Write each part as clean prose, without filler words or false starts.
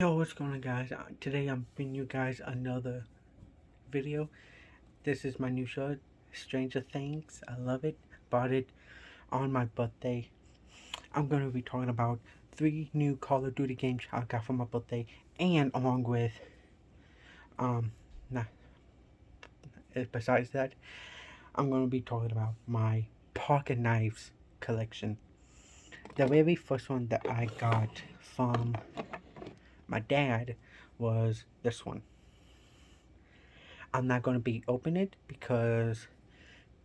Yo, what's going on, guys? Today I'm bringing you guys another video. This is my new show, Stranger Things. I love it. Bought it on my birthday. I'm going to be talking about 3 new Call of Duty games I got for my birthday, and along with, nah, besides that, I'm going to be talking about my pocket knives collection. The very first one that I got from my dad was this one. I'm not going to be opening it because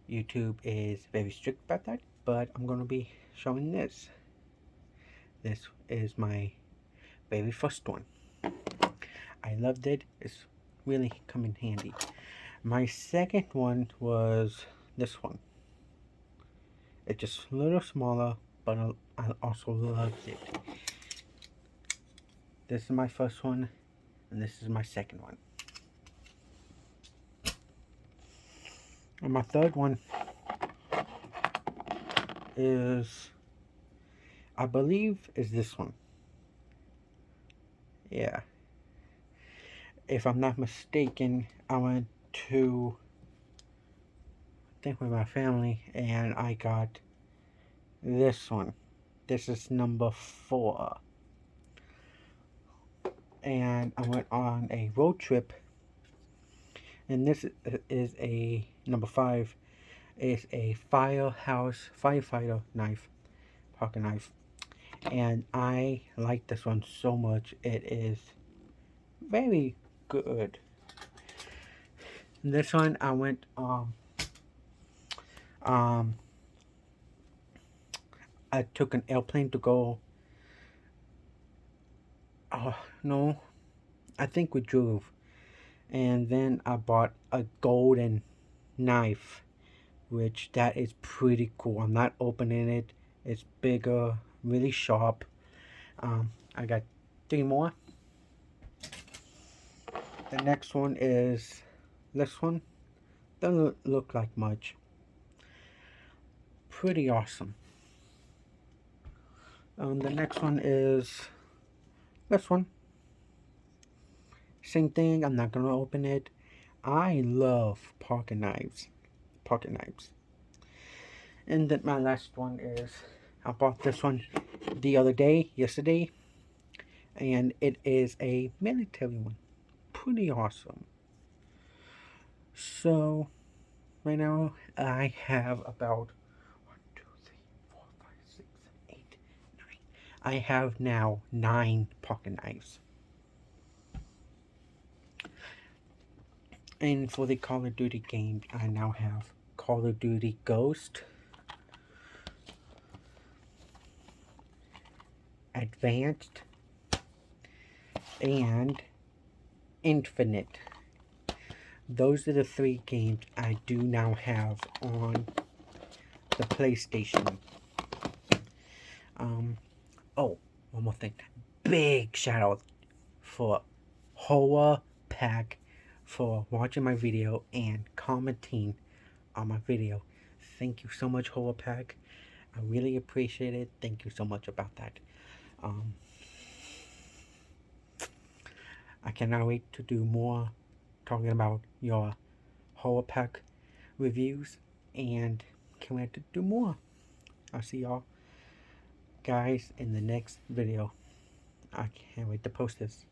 YouTube is very strict about that, but I'm going to be showing this. This is my very first one. I loved it. It's really come in handy. My second one was this one. It's just a little smaller, but I also loved it. This is my first one, and this is my second one. And my third one is, I believe, is this one. Yeah. If I'm not mistaken, I went to, I think, with my family, and I got this one. This is number 4. And I went on a road trip, and this is a number 5. Is a firefighter knife, pocket knife, and I like this one so much. It is very good. This one I went I took an airplane to go. Oh no, I think we drove, and then I bought a golden knife, which that is pretty cool. I'm not opening it. It's bigger, really sharp. I got 3 more. The next one is this one. Doesn't look like much. Pretty awesome. The next one is this one. Same thing. I'm not gonna open it. I love pocket knives. Pocket knives. And then my last one is, I bought this one the other day, yesterday, and it is a military one. Pretty awesome. So right now I have about 1, 2, 3, 4, 5, 6, 7, 8, 9. I have now 9 pocket knives. And for the Call of Duty games, I now have Call of Duty Ghost, Advanced, and Infinite. Those are the 3 games I do now have on the PlayStation. Oh, one more thing. Big shout out for Hoa Pack for watching my video and commenting on my video. Thank you so much, Hoa Pack. I really appreciate it. Thank you so much about that. I cannot wait to do more talking about your Hoa Pack reviews, and can't wait to do more. I'll see y'all guys in the next video. I can't wait to post this.